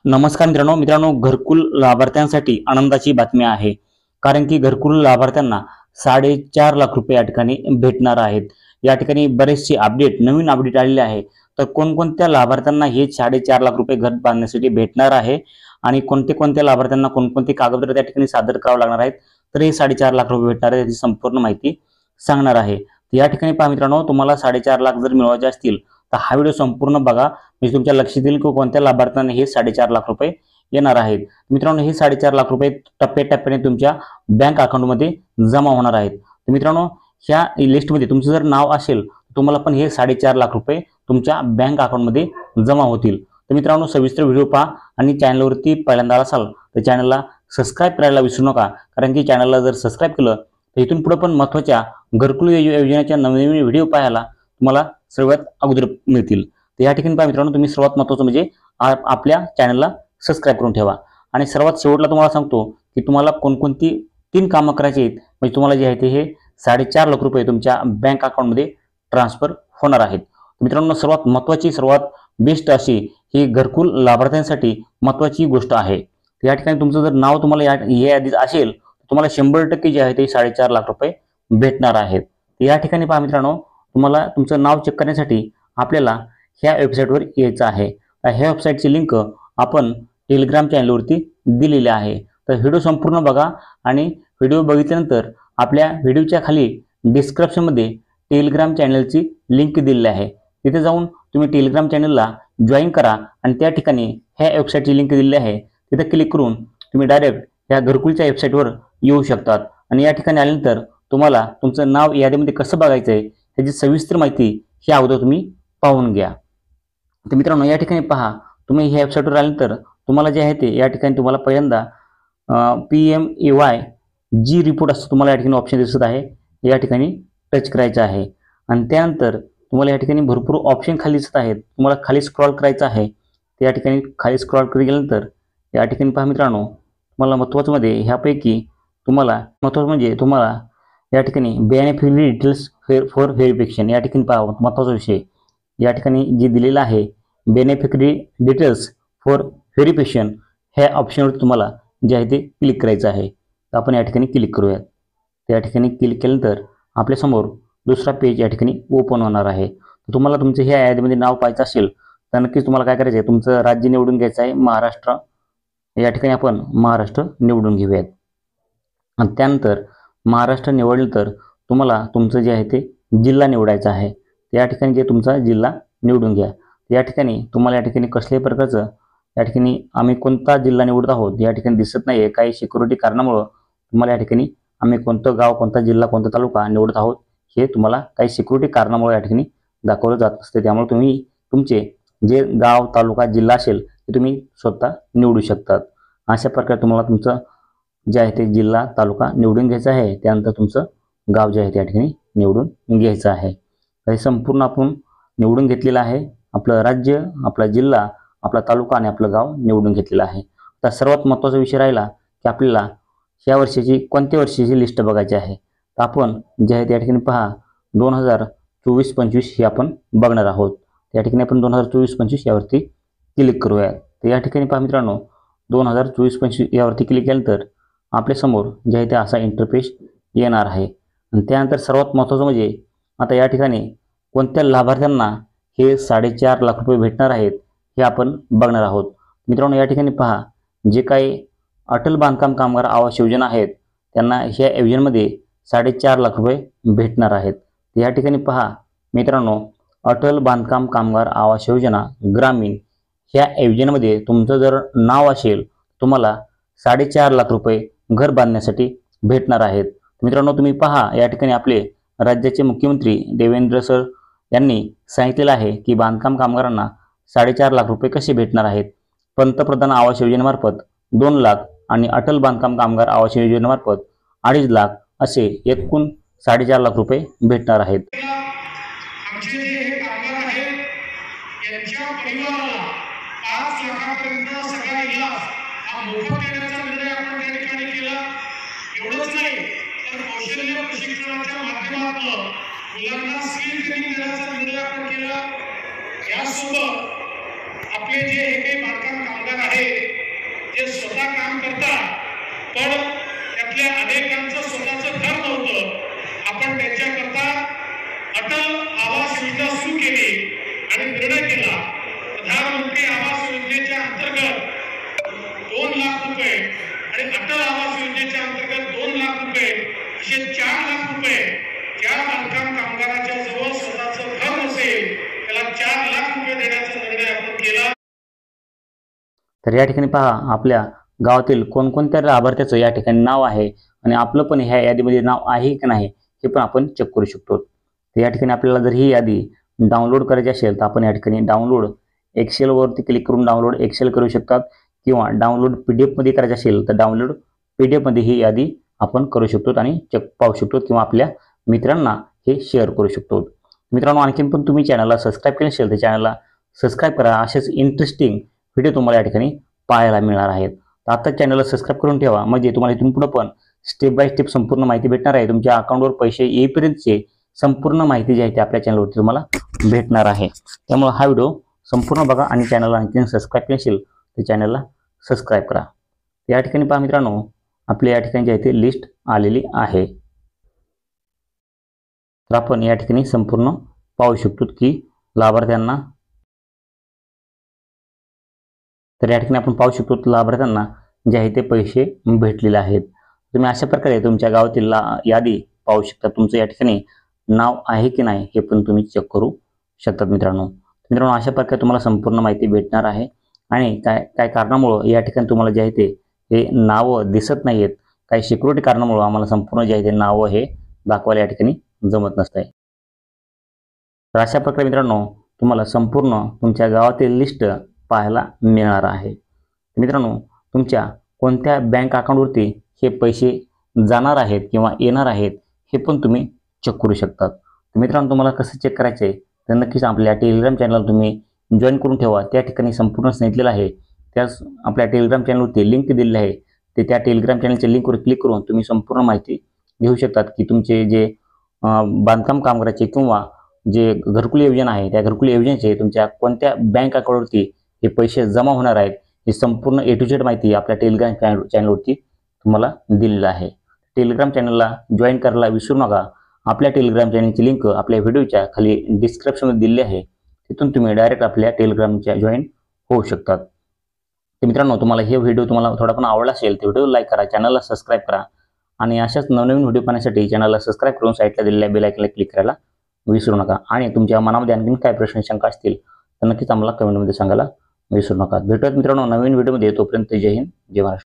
नमस्कार मित्रांनो घरकुल लाभार्थ्यांसाठी आनंदाची बातमी आहे। कारण की घरकुल लाभार्थ्यांना 4.5 लाख रुपये या ठिकाणी भेटणार आहेत। या ठिकाणी बरेचसे नवीन अपडेट आलेले आहे। तर कोणकोणत्या लाभार्थ्यांना हे 4.5 लाख रुपये घर बांधण्यासाठी भेटणार आहे आणि कोणत्या लाभार्थ्यांना कोणकोणते कागदपत्र त्या ठिकाणी सादर करावे लागणार आहेत, तर हे 4.5 लाख रुपये भेटणार आहे याची संपूर्ण माहिती सांगणार आहे। या ठिकाणी पहा मित्रांनो, तुम्हाला 4.5 लाख जर मिळवायचे असतील तर हा व्हिडिओ संपूर्ण बघा, म्हणजे तुमच्या लक्षात येईल की कोणत्या लाभार्थ्यांना हे 4.5 लाख रुपये येणार आहेत। मित्रांनो, हे 4.5 लाख रुपये टप्प्याटप्प्याने तुमच्या बँक अकाउंटमध्ये जमा होणार आहेत। तर मित्रांनो, ह्या लिस्टमध्ये तुमचं जर नाव असेल तर तुम्हाला पण हे 4.5 लाख रुपये तुमच्या बँक अकाउंटमध्ये जमा होतील। तर मित्रांनो, सविस्तर व्हिडिओ पहा आणि चॅनलवरती पहिल्यांदा असाल तर चॅनलला सबस्क्राईब करायला विसरू नका। कारण की चॅनलला जर सबस्क्राईब केलं तर इथून पुढे पण महत्त्वाच्या घरकुल योजनेच्या नवीन व्हिडिओ पाहायला तुम्हाला सर्वात अगोदर मिळतील। तर या ठिकाणी पहा मित्रांनो, तुम्ही सर्वात महत्त्वाचं म्हणजे आपल्या चॅनलला सबस्क्राईब करून ठेवा। आणि सर्वात शेवटला तुम्हाला सांगतो की तुम्हाला कोणकोणती 3 कामं करायची आहेत, म्हणजे तुम्हाला जे आहे ते हे 4.5 लाख रुपये तुमच्या बँक अकाउंटमध्ये ट्रान्सफर होणार आहेत। मित्रांनो, सर्वात महत्त्वाची सर्वात बेस्ट अशी ही घरकुल लाभार्थ्यांसाठी महत्त्वाची गोष्ट आहे। या ठिकाणी तुमचं जर नाव तुम्हाला या यादीत असेल तर तुम्हाला 100% जे आहे ते 4.5 लाख रुपये भेटणार आहेत। या ठिकाणी पहा मित्रांनो, तुम्हाला तुमचं नाव चेक करण्यासाठी आपल्याला ह्या वेबसाईटवर यायचं आहे। ह्या वेबसाईटची लिंक आपण टेलिग्राम चॅनलवरती दिलेली आहे। तर व्हिडिओ संपूर्ण बघा आणि व्हिडिओ बघितल्यानंतर आपल्या व्हिडिओच्या खाली डिस्क्रिप्शनमध्ये टेलिग्राम चॅनलची लिंक दिलेली आहे। तिथे जाऊन तुम्ही टेलिग्राम चॅनलला जॉईन करा आणि त्या ठिकाणी ह्या वेबसाईटची लिंक दिलेली आहे, तिथे क्लिक करून तुम्ही डायरेक्ट ह्या घरकुलच्या वेबसाईटवर येऊ शकतात। आणि या ठिकाणी आल्यानंतर तुम्हाला तुमचं नाव यादीमध्ये कसं बघायचं आहे ह्याची सविस्तर माहिती ही अगोदर तुम्ही पाहून घ्या। तर मित्रांनो, या ठिकाणी पहा, तुम्ही ह्या वेबसाईटवर आल्यानंतर तुम्हाला जे आहे ते या ठिकाणी तुम्हाला पहिल्यांदा PMAY जी रिपोर्ट असं तुम्हाला या ठिकाणी ऑप्शन दिसत आहे, या ठिकाणी टच करायचं आहे। आणि त्यानंतर तुम्हाला या ठिकाणी भरपूर ऑप्शन खाली दिसत आहेत, तुम्हाला खाली स्क्रॉल करायचं आहे। तर या ठिकाणी खाली स्क्रॉल केल्यानंतर या ठिकाणी पहा मित्रांनो, तुम्हाला महत्त्वाचं म्हणजे ह्यापैकी तुम्हाला या ठिकाणी बेनिफिशियरी डिटेल्स फॉर व्हेरिफिकेशन या ठिकाणी पहा महत्त्वाचा विषय या ठिकाणी जे दिलेला आहे, बेनिफिशियरी डिटेल्स फॉर व्हेरिफिकेशन ह्या ऑप्शनवर तुम्हाला जे आहे ते क्लिक करायचं आहे। तर आपण या ठिकाणी क्लिक करूयात। त्या ठिकाणी क्लिक केल्यानंतर आपल्यासमोर दुसरा पेज या ठिकाणी ओपन होणार आहे। तुम्हाला तुमचं ह्या यादीमध्ये नाव पाहायचं असेल तर नक्कीच तुम्हाला काय करायचं आहे, तुमचं राज्य निवडून घ्यायचं आहे, महाराष्ट्र। या ठिकाणी आपण महाराष्ट्र निवडून घेऊयात। आणि त्यानंतर महाराष्ट्र निवडल्यानंतर तुम्हाला तुमचं जे आहे ते जिल्हा निवडायचा आहे। या ठिकाणी जे तुमचा जिल्हा निवडून घ्या। या ठिकाणी तुम्हाला या ठिकाणी कसल्याही प्रकारचं या ठिकाणी आम्ही कोणता जिल्हा निवडत आहोत या ठिकाणी दिसत नाही आहे, काही सिक्युरिटी कारणामुळे तुम्हाला या ठिकाणी आम्ही कोणतं गाव, कोणता जिल्हा, कोणता तालुका निवडत आहोत हे तुम्हाला काही सिक्युरिटी कारणामुळे या ठिकाणी दाखवलं जात असते। त्यामुळे तुम्ही तुमचे जे गाव, तालुका, जिल्हा असेल ते तुम्ही स्वतः निवडू शकतात। अशा प्रकारे तुम्हाला तुमचं जे आहे ते जिल्हा, तालुका निवडून घ्यायचं आहे। त्यानंतर तुमचं गाव जे आहे त्या ठिकाणी निवडून घ्यायचं आहे। हे संपूर्ण आपण निवडून घेतलेलं आहे। आपलं राज्य, आपला जिल्हा, आपला तालुका आणि आपलं गाव निवडून घेतलेलं आहे। आता सर्वात महत्त्वाचा विषय राहिला की आपल्याला ह्या वर्षाची कोणत्या वर्षाची लिस्ट बघायची आहे। तर आपण जे आहे त्या ठिकाणी पहा 2024-25 हे आपण बघणार आहोत। त्या ठिकाणी आपण 2024-25 यावरती क्लिक करूया। तर या ठिकाणी पहा मित्रांनो, 2024-25 यावरती क्लिक केल्यानंतर आपल्यासमोर जे आहे ते असा इंटरफेस येणार आहे। आणि त्यानंतर सर्वात महत्त्वाचं म्हणजे आता या ठिकाणी कोणत्या लाभार्थ्यांना हे 4.5 लाख रुपये भेटणार आहेत हे आपण बघणार आहोत। मित्रांनो, या ठिकाणी पहा, जे काही अटल बांधकाम कामगार आवास योजना आहेत त्यांना ह्या योजनेमध्ये 4.5 लाख रुपये भेटणार आहेत। या ठिकाणी पहा मित्रांनो, अटल बांधकाम कामगार आवास योजना ग्रामीण ह्या योजनेमध्ये तुमचं जर नाव असेल तुम्हाला 4.5 लाख रुपये घर बांधण्यासाठी भेटणार आहेत। मित्रांनो, तुम्ही पहा, या ठिकाणी आपले राज्याचे मुख्यमंत्री देवेंद्र सर यांनी सांगितलेलं आहे की बांधकाम कामगारांना 4.5 लाख रुपये कसे भेटणार आहेत। पंतप्रधान आवास योजनेमार्फत 2 लाख आणि अटल बांधकाम कामगार आवास योजनेमार्फत 2.5 लाख असे एकूण 4.5 लाख रुपये भेटणार आहेत। आमचे जे हे कामगार आहेत यांच्या परिवाराला 5 लाखापर्यंत सगळा इलाज हा मोफत देण्याचा निर्णय आपण त्या ठिकाणी केला। एवढंच नाही तर कौशल्य प्रशिक्षणाच्या माध्यमातून मुलांना स्किल ट्रेनिंग देण्याचा निर्णय आपण केला। यासोबत आपले जे हे काही बांधकाम कामगार आहेत जे स्वतः काम करतात, पण त्यातल्या अनेकांचं स्वतःचं घर नव्हतं, आपण त्यांच्याकरता अटल आवास योजना सुरू केली आणि निर्णय केला. प्रधानमंत्री आवास योजनेच्या अंतर्गत 2 लाख रुपये आणि अटल आवास योजनेच्या अंतर्गत 2 लाख रुपये असे 4 लाख रुपये ज्या बांधकाम कामगाराच्या जवळ स्वतःचं घर नसेल त्याला 4 लाख रुपये देण्याचा निर्णय आपण केला. तर या ठिकाणी पहा, आपल्या गावातील कोणकोणत्या लाभार्थ्याचं या ठिकाणी नाव आहे आणि आपलं पण ह्या यादीमध्ये नाव आहे की नाही हे पण आपण चेक करू शकतो. तर या ठिकाणी आपल्याला जर ही यादी डाउनलोड करायची असेल तर आपण या ठिकाणी डाउनलोड एक्सेलवरती क्लिक करून डाउनलोड एक्सेल करू शकतात, किंवा डाउनलोड PDF मध्ये करायचं असेल तर डाउनलोड PDF मध्ये ही यादी आपण करू शकतो आणि चेक पाहू शकतो, किंवा आपल्या मित्रांना हे शेअर करू शकतो. मित्रांनो, आणखीन पण तुम्ही चॅनलला सबस्क्राईब केलं असेल तर चॅनलला सबस्क्राईब करा. असेच इंटरेस्टिंग व्हिडिओ तुम्हाला या ठिकाणी पाहायला मिळणार आहेत. तर आता चॅनलला सबस्क्राईब करून ठेवा, म्हणजे तुम्हाला इथून पुढे पण स्टेप बाय स्टेप संपूर्ण माहिती भेटणार आहे. तुमच्या अकाउंटवर पैसे येईपर्यंतची संपूर्ण माहिती जी आहे ती आपल्या चॅनलवरती तुम्हाला भेटणार आहे. त्यामुळे हा व्हिडिओ संपूर्ण बघा आणि चॅनलला आणखीन सबस्क्राईब केलं असेल तर चॅनलला सबस्क्राईब करा. या ठिकाणी पहा मित्रांनो, आपल्या या ठिकाणी जी आहे ती लिस्ट आलेली आहे. तर आपण या ठिकाणी संपूर्ण पाहू शकतो की लाभार्थ्यांना, तर या ठिकाणी आपण पाहू शकतो लाभार्थ्यांना जे आहे ते पैसे भेटलेले आहेत. तुम्ही अशा प्रकारे तुमच्या गावातील यादी पाहू शकता. तुमचं या ठिकाणी नाव आहे की नाही हे पण तुम्ही चेक करू शकतात. मित्रांनो अशा प्रकारे तुम्हाला संपूर्ण माहिती भेटणार आहे. आणि काय कारणामुळं या ठिकाणी तुम्हाला जे आहे ते नावं दिसत नाही आहेत, काही सिक्युरिटी कारणामुळं आम्हाला संपूर्ण जे आहे ते नावं हे दाखवायला या ठिकाणी जमत नसतंय. तर अशा प्रकारे मित्रांनो तुम्हाला संपूर्ण तुमच्या गावातील लिस्ट पाहायला मिळणार आहे. मित्रांनो, तुमच्या कोणत्या बँक अकाउंटवरती हे पैसे जाणार आहेत किंवा येणार आहेत हे पण तुम्ही चेक करू शकतात. तर मित्रांनो, तुम्हाला कसं चेक करायचं आहे तर नक्कीच आपल्या टेलिग्राम चॅनल तुम्ही जॉईन करून ठेवा. त्या ठिकाणी संपूर्ण सांगितलेलं आहे. त्याच आपल्या टेलिग्राम चॅनलवरती लिंक दिलेली आहे. ते त्या टेलिग्राम चॅनलच्या लिंकवर क्लिक करून तुम्ही संपूर्ण माहिती घेऊ शकतात की तुमचे जे बांधकाम कामगाराचे किंवा जे घरकुल योजना आहे त्या घरकुल योजनेचे तुमच्या कोणत्या बँक अकाउंटवरती हे पैसे जमा होणार आहेत ही संपूर्ण A to Z माहिती आपल्या टेलिग्राम चॅनलवरती तुम्हाला दिलेलं आहे. टेलिग्राम चॅनलला जॉईन करायला विसरू नका. आपल्या टेलिग्राम चॅनलची लिंक आपल्या व्हिडिओच्या खाली डिस्क्रिप्शनमध्ये दिली आहे. तिथून तुम्ही डायरेक्ट आपल्या टेलिग्रामच्या जॉईन होऊ शकतात. तर मित्रांनो, तुम्हाला हे व्हिडिओ थोडा पण आवडला असेल तर व्हिडिओ लाईक करा, चॅनलला सबस्क्राईब करा आणि अशाच नवनवीन व्हिडिओ पाहण्यासाठी चॅनलला सबस्क्राईब करून साईडला दिलेल्या बेल आयकॉनला क्लिक करायला विसरू नका. आणि तुमच्या मनामध्ये आणखीन काय प्रश्न शंका असतील तर नक्कीच आम्हाला कमेंटमध्ये सांगायला विसरू नका. भेटूयात मित्रांनो नवीन व्हिडिओमध्ये. तोपर्यंत जय हिंद, जय महाराष्ट्र.